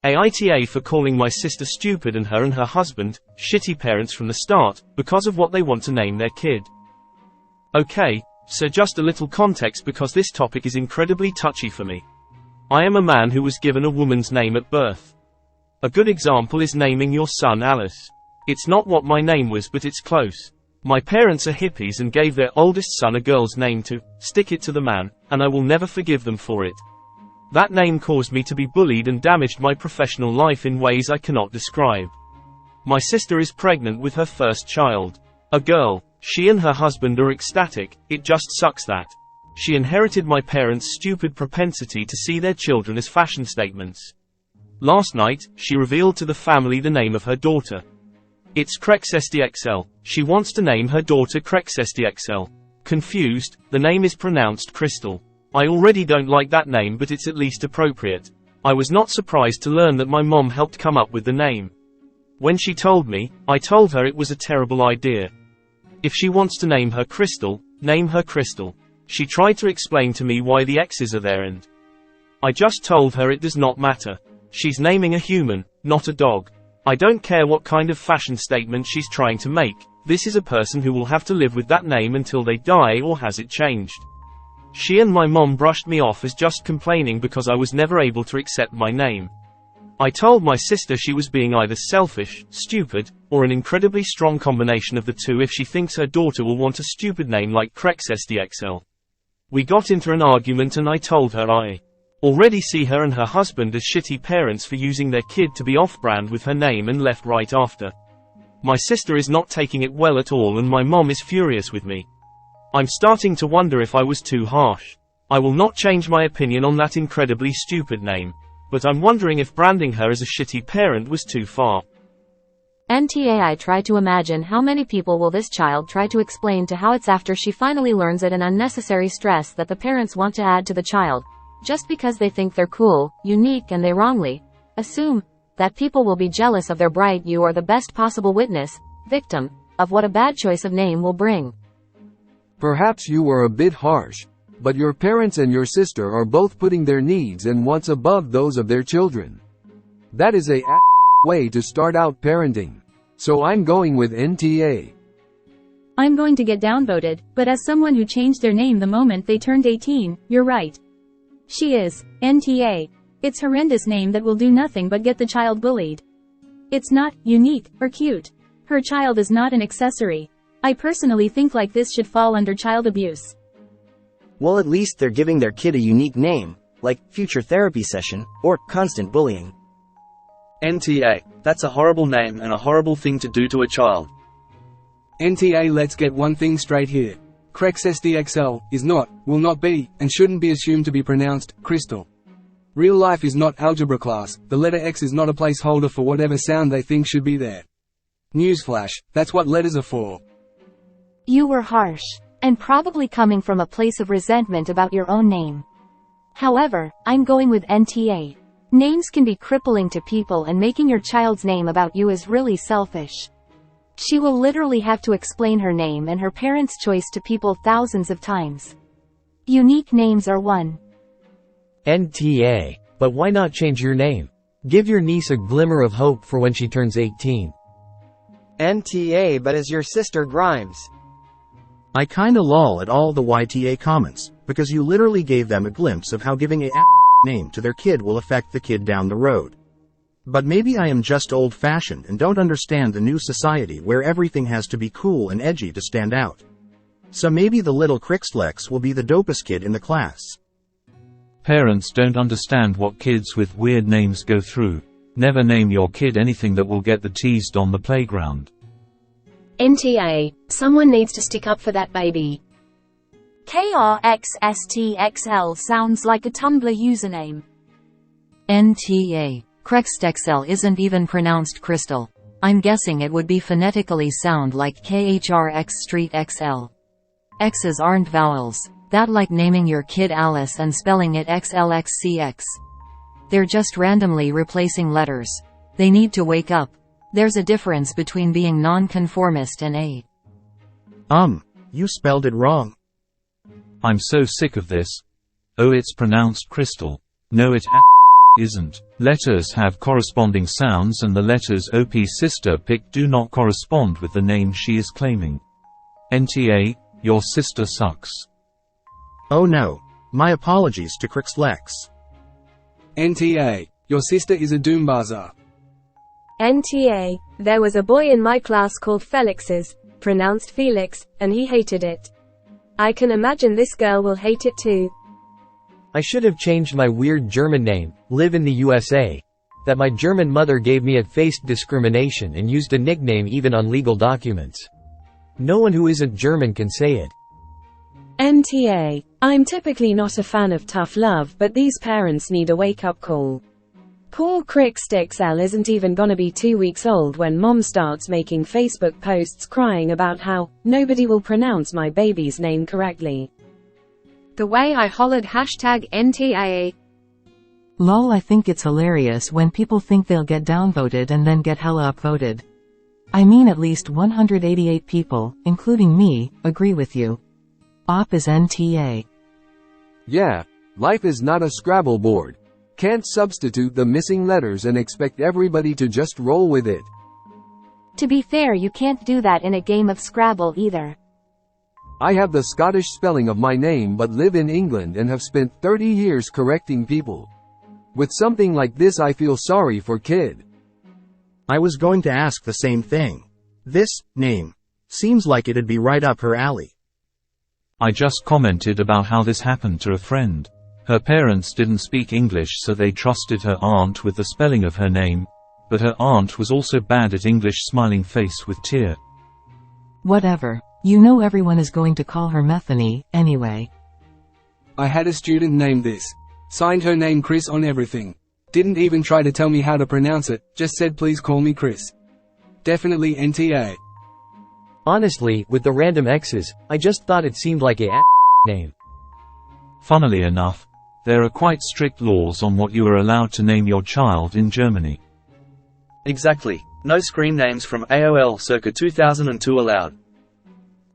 AITA for calling my sister stupid and her husband, shitty parents from the start, because of what they want to name their kid. Okay, so just a little context because this topic is incredibly touchy for me. I am a man who was given a woman's name at birth. A good example is naming your son Alice. It's not what my name was, but it's close. My parents are hippies and gave their oldest son a girl's name to stick it to the man, and I will never forgive them for it. That name caused me to be bullied and damaged my professional life in ways I cannot describe. My sister is pregnant with her first child. A girl. She and her husband are ecstatic, it just sucks that she inherited my parents' stupid propensity to see their children as fashion statements. Last night, she revealed to the family the name of her daughter. It's Krxstxl. She wants to name her daughter Krxstxl. Confused, the name is pronounced Krxstxl. I already don't like that name, but it's at least appropriate. I was not surprised to learn that my mom helped come up with the name. When she told me, I told her it was a terrible idea. If she wants to name her Krxstxl, name her Krxstxl. She tried to explain to me why the X's are there and I just told her it does not matter. She's naming a human, not a dog. I don't care what kind of fashion statement she's trying to make, this is a person who will have to live with that name until they die or has it changed. She and my mom brushed me off as just complaining because I was never able to accept my name. I told my sister she was being either selfish, stupid, or an incredibly strong combination of the two if she thinks her daughter will want a stupid name like Krxstxl. We got into an argument and I told her I already see her and her husband as shitty parents for using their kid to be off-brand with her name and left right after. My sister is not taking it well at all and my mom is furious with me. I'm starting to wonder if I was too harsh. I will not change my opinion on that incredibly stupid name. But I'm wondering if branding her as a shitty parent was too far. I try to imagine how many people will this child try to explain to how it's after she finally learns it, an unnecessary stress that the parents want to add to the child, just because they think they're cool, unique, and they wrongly assume that people will be jealous of their bright you or the best possible witness, victim, of what a bad choice of name will bring. Perhaps you were a bit harsh, but your parents and your sister are both putting their needs and wants above those of their children. That is a way to start out parenting. So I'm going with NTA. I'm going to get downvoted, but as someone who changed their name the moment they turned 18, you're right. She is NTA. It's horrendous name that will do nothing but get the child bullied. It's not unique or cute. Her child is not an accessory. I personally think like this should fall under child abuse. Well, at least they're giving their kid a unique name, like future therapy session, or constant bullying. NTA. That's a horrible name and a horrible thing to do to a child. NTA, let's get one thing straight here. Krxstxl is not, will not be, and shouldn't be assumed to be pronounced Krxstxl. Real life is not algebra class, the letter X is not a placeholder for whatever sound they think should be there. Newsflash, that's what letters are for. You were harsh, and probably coming from a place of resentment about your own name. However, I'm going with NTA. Names can be crippling to people, and making your child's name about you is really selfish. She will literally have to explain her name and her parents' choice to people thousands of times. Unique names are one. NTA. But why not change your name? Give your niece a glimmer of hope for when she turns 18. NTA, but as your sister Grimes. I kinda lol at all the YTA comments, because you literally gave them a glimpse of how giving a name to their kid will affect the kid down the road. But maybe I am just old-fashioned and don't understand the new society where everything has to be cool and edgy to stand out. So maybe the little Krxstxl will be the dopest kid in the class. Parents don't understand what kids with weird names go through. Never name your kid anything that will get the teased on the playground. NTA. Someone needs to stick up for that baby. Krxstxl sounds like a Tumblr username. NTA. Krxstxl isn't even pronounced Krxstxl. I'm guessing it would be phonetically sound like Krxstxl. X's aren't vowels. That like naming your kid Alice and spelling it XLXCX. They're just randomly replacing letters. They need to wake up. There's a difference between being non-conformist and a... You spelled it wrong. I'm so sick of this. Oh, it's pronounced Krxstxl. No, it isn't. Letters have corresponding sounds and the letters OP sister picked do not correspond with the name she is claiming. NTA, your sister sucks. Oh no. My apologies to Krxstxl. NTA, your sister is a doombaza. NTA, there was a boy in my class called Felix's, pronounced Felix, and he hated it. I can imagine this girl will hate it too. I should have changed my weird German name, live in the USA. That my German mother gave me. It faced discrimination and used a nickname even on legal documents. No one who isn't German can say it. NTA, I'm typically not a fan of tough love, but these parents need a wake-up call. Poor Krxstxl isn't even gonna be 2 weeks old when mom starts making Facebook posts crying about how nobody will pronounce my baby's name correctly. The way I hollered #NTA. Lol, I think it's hilarious when people think they'll get downvoted and then get hella upvoted. I mean, at least 188 people, including me, agree with you. Op is NTA. Yeah, life is not a Scrabble board. Can't substitute the missing letters and expect everybody to just roll with it. To be fair, you can't do that in a game of Scrabble either. I have the Scottish spelling of my name but live in England and have spent 30 years correcting people. With something like this I feel sorry for kid. I was going to ask the same thing. This name seems like it'd be right up her alley. I just commented about how this happened to a friend. Her parents didn't speak English, so they trusted her aunt with the spelling of her name, but her aunt was also bad at English. Smiling face with tear. Whatever. You know everyone is going to call her Methany, anyway. I had a student named this. Signed her name Chris on everything. Didn't even try to tell me how to pronounce it, just said please call me Chris. Definitely NTA. Honestly, with the random X's, I just thought it seemed like a name. Funnily enough, there are quite strict laws on what you are allowed to name your child in Germany. Exactly. No screen names from AOL circa 2002 allowed.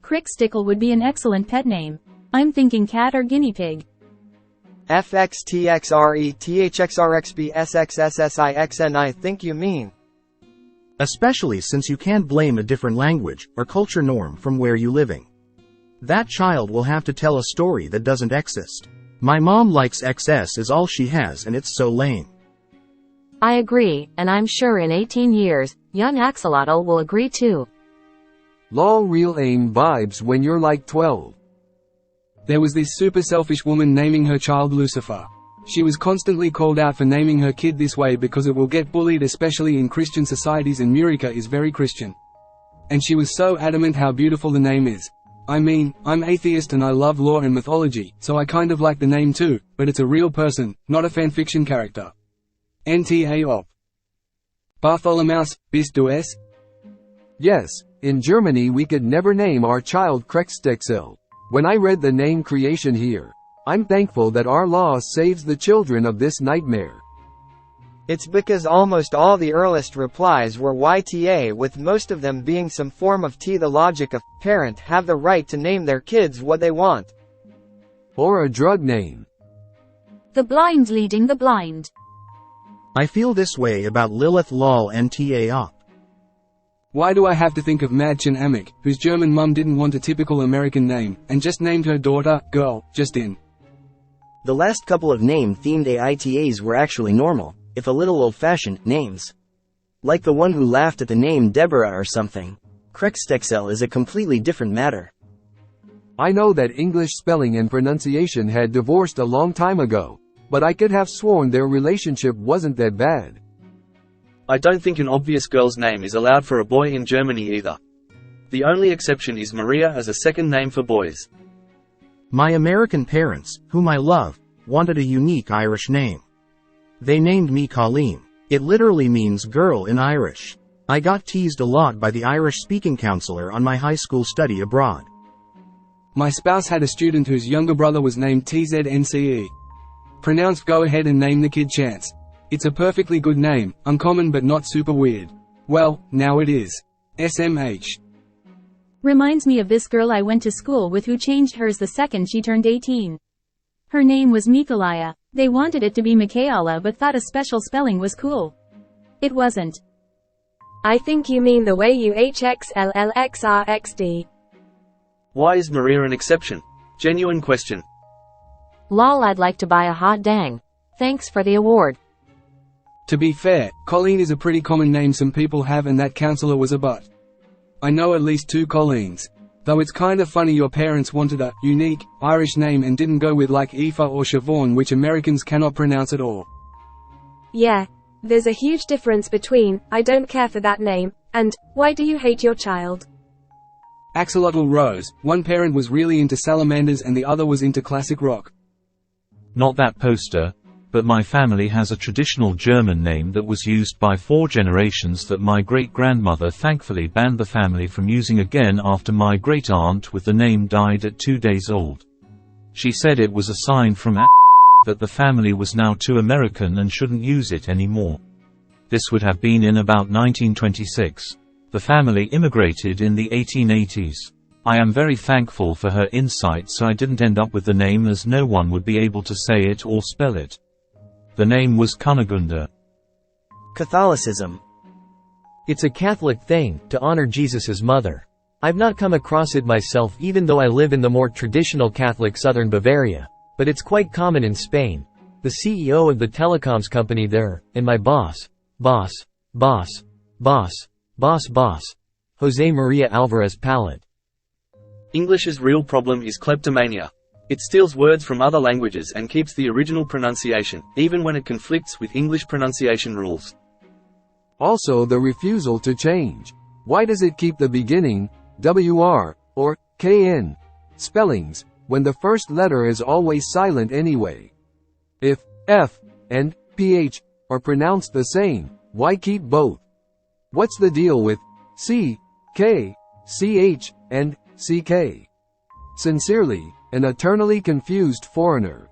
Krxstxl would be an excellent pet name. I'm thinking cat or guinea pig. FXTXRETHXRXBSXSSIXN I think you mean. Especially since you can't blame a different language or culture norm from where you living. That child will have to tell a story that doesn't exist. My mom likes XS is all she has and it's so lame. I agree, and I'm sure in 18 years, young Axolotl will agree too. Lol, real AIM vibes when you're like 12. There was this super selfish woman naming her child Lucifer. She was constantly called out for naming her kid this way because it will get bullied, especially in Christian societies, and Murica is very Christian. And she was so adamant how beautiful the name is. I mean, I'm atheist and I love lore and mythology, so I kind of like the name too, but it's a real person, not a fanfiction character. NTA op. Bartholomaus, bist du es? Yes, in Germany we could never name our child Krxstxl. When I read the name creation here, I'm thankful that our law saves the children of this nightmare. It's because almost all the earliest replies were YTA, with most of them being some form of the logic of, parent have the right to name their kids what they want. Or a drug name. The blind leading the blind. I feel this way about Lilith lol NTA op. Why do I have to think of Madchen Amick, whose German mum didn't want a typical American name, and just named her daughter, girl, Justin? The last couple of name-themed AITAs were actually normal, if a little old-fashioned, names. Like the one who laughed at the name Deborah or something. Krxstxl is a completely different matter. I know that English spelling and pronunciation had divorced a long time ago, but I could have sworn their relationship wasn't that bad. I don't think an obvious girl's name is allowed for a boy in Germany either. The only exception is Maria as a second name for boys. My American parents, whom I love, wanted a unique Irish name. They named me Colleen. It literally means girl in Irish. I got teased a lot by the Irish-speaking counselor on my high school study abroad. My spouse had a student whose younger brother was named TZNCE. Pronounced go ahead and name the kid Chance. It's a perfectly good name, uncommon but not super weird. Well, now it is. SMH. Reminds me of this girl I went to school with who changed hers the second she turned 18. Her name was Mikolaya. They wanted it to be Michaela but thought a special spelling was cool. It wasn't. I think you mean the way you HXLLXRXD. Why is Maria an exception? Genuine question. Lol, I'd like to buy a hot dang. Thanks for the award. To be fair, Colleen is a pretty common name some people have, and that counselor was a butt. I know at least 2 Colleens. Though it's kinda funny your parents wanted a unique, Irish name and didn't go with like Aoife or Siobhan, which Americans cannot pronounce at all. Yeah. There's a huge difference between, I don't care for that name, and, why do you hate your child? Axolotl Rose. One parent was really into salamanders and the other was into classic rock. Not that poster, but my family has a traditional German name that was used by 4 generations that my great-grandmother thankfully banned the family from using again after my great-aunt with the name died at 2 days old. She said it was a sign from that the family was now too American and shouldn't use it anymore. This would have been in about 1926. The family immigrated in the 1880s. I am very thankful for her insight, so I didn't end up with the name, as no one would be able to say it or spell it. The name was Kunigunda. Catholicism. It's a Catholic thing, to honor Jesus' mother. I've not come across it myself even though I live in the more traditional Catholic southern Bavaria. But it's quite common in Spain. The CEO of the telecoms company there, and my boss, Jose Maria Alvarez Pallet. English's real problem is kleptomania. It steals words from other languages and keeps the original pronunciation, even when it conflicts with English pronunciation rules. Also the refusal to change. Why does it keep the beginning, WR, or KN, spellings, when the first letter is always silent anyway? If F and PH are pronounced the same, why keep both? What's the deal with C, K, CH, and CK? Sincerely, an eternally confused foreigner.